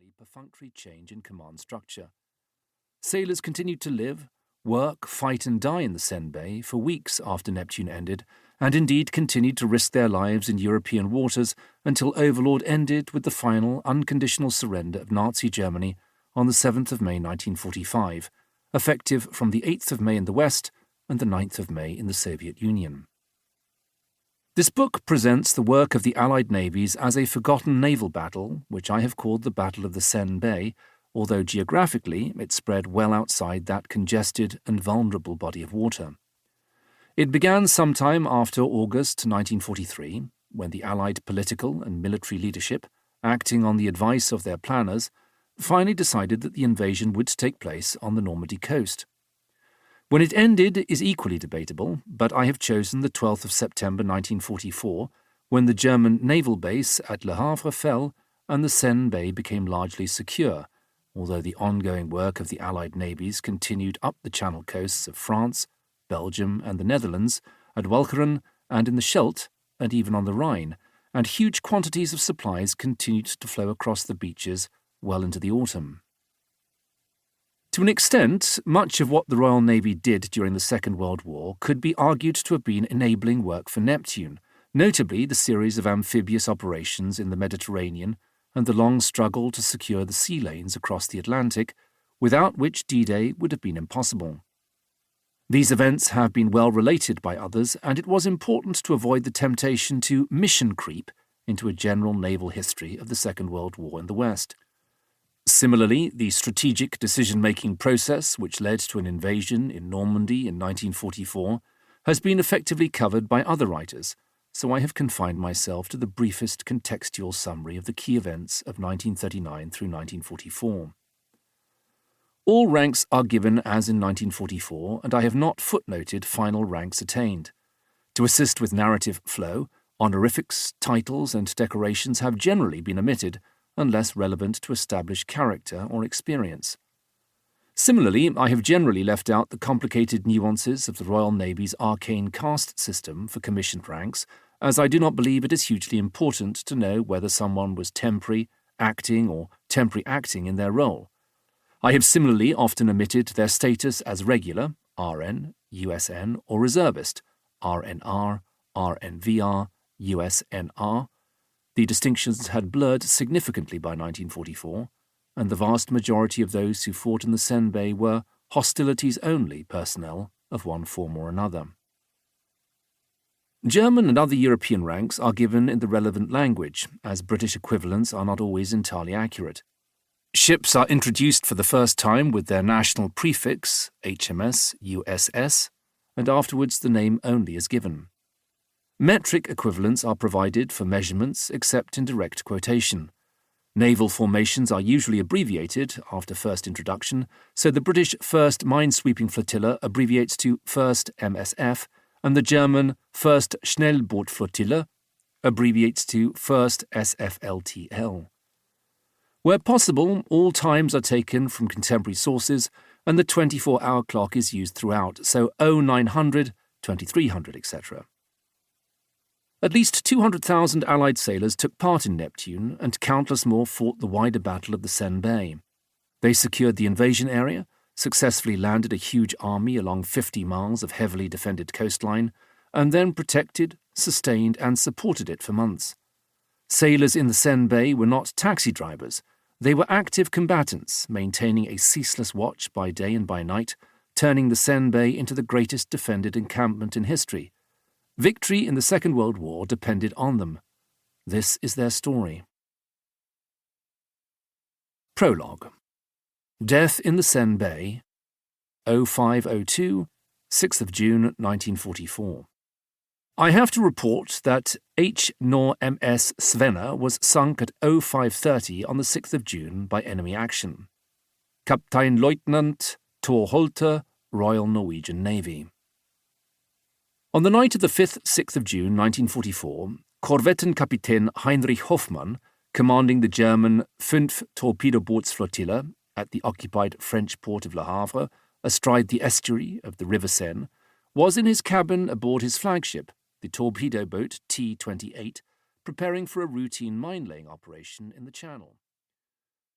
a perfunctory change in command structure. Sailors continued to live, work, fight and die in the Seine Bay for weeks after Neptune ended, and indeed continued to risk their lives in European waters until Overlord ended with the final unconditional surrender of Nazi Germany on the 7th of May 1945, effective from the 8th of May in the West and the 9th of May in the Soviet Union. This book presents the work of the Allied navies as a forgotten naval battle, which I have called the Battle of the Seine Bay, although geographically it spread well outside that congested and vulnerable body of water. It began sometime after August 1943, when the Allied political and military leadership, acting on the advice of their planners, finally decided that the invasion would take place on the Normandy coast. When it ended is equally debatable, but I have chosen the 12th of September 1944, when the German naval base at Le Havre fell and the Seine Bay became largely secure, although the ongoing work of the Allied navies continued up the Channel coasts of France, Belgium and the Netherlands, at Walcheren and in the Scheldt, and even on the Rhine, and huge quantities of supplies continued to flow across the beaches well into the autumn. To an extent, much of what the Royal Navy did during the Second World War could be argued to have been enabling work for Neptune, notably the series of amphibious operations in the Mediterranean and the long struggle to secure the sea lanes across the Atlantic, without which D-Day would have been impossible. These events have been well related by others, and it was important to avoid the temptation to mission creep into a general naval history of the Second World War in the West. Similarly, the strategic decision-making process which led to an invasion in Normandy in 1944 has been effectively covered by other writers, so I have confined myself to the briefest contextual summary of the key events of 1939 through 1944. All ranks are given as in 1944, and I have not footnoted final ranks attained. To assist with narrative flow, honorifics, titles, and decorations have generally been omitted, unless relevant to establish character or experience. Similarly, I have generally left out the complicated nuances of the Royal Navy's arcane caste system for commissioned ranks, as I do not believe it is hugely important to know whether someone was temporary, acting, or temporary acting in their role. I have similarly often omitted their status as regular, RN, USN, or reservist, RNR, RNVR, USNR. The distinctions had blurred significantly by 1944, and the vast majority of those who fought in the Seine Bay were hostilities-only personnel of one form or another. German and other European ranks are given in the relevant language, as British equivalents are not always entirely accurate. Ships are introduced for the first time with their national prefix, HMS, USS, and afterwards the name only is given. Metric equivalents are provided for measurements except in direct quotation. Naval formations are usually abbreviated after first introduction, so the British 1st Minesweeping Flotilla abbreviates to 1st MSF, and the German 1st Schnellbootflottille abbreviates to 1st SFLTL. Where possible, all times are taken from contemporary sources, and the 24-hour clock is used throughout, so 0900, 2300, etc. At least 200,000 Allied sailors took part in Neptune, and countless more fought the wider battle of the Seine Bay. They secured the invasion area, successfully landed a huge army along 50 miles of heavily defended coastline, and then protected, sustained, and supported it for months. Sailors in the Seine Bay were not taxi drivers. They were active combatants, maintaining a ceaseless watch by day and by night, turning the Seine Bay into the greatest defended encampment in history. Victory in the Second World War depended on them. This is their story. Prologue. Death in the Seine Bay, 0502, 6th of June 1944. I have to report that H. Nor MS Svena was sunk at 0530 on the 6th of June by enemy action. Kapteinleutnant Thor Holte, Royal Norwegian Navy. On the night of the 5th, 6th of June 1944, Korvettenkapitän Heinrich Hoffmann, commanding the German 5th Torpedobootsflottille at the occupied French port of Le Havre, astride the estuary of the River Seine, was in his cabin aboard his flagship, the torpedo boat T-28, preparing for a routine mine-laying operation in the Channel.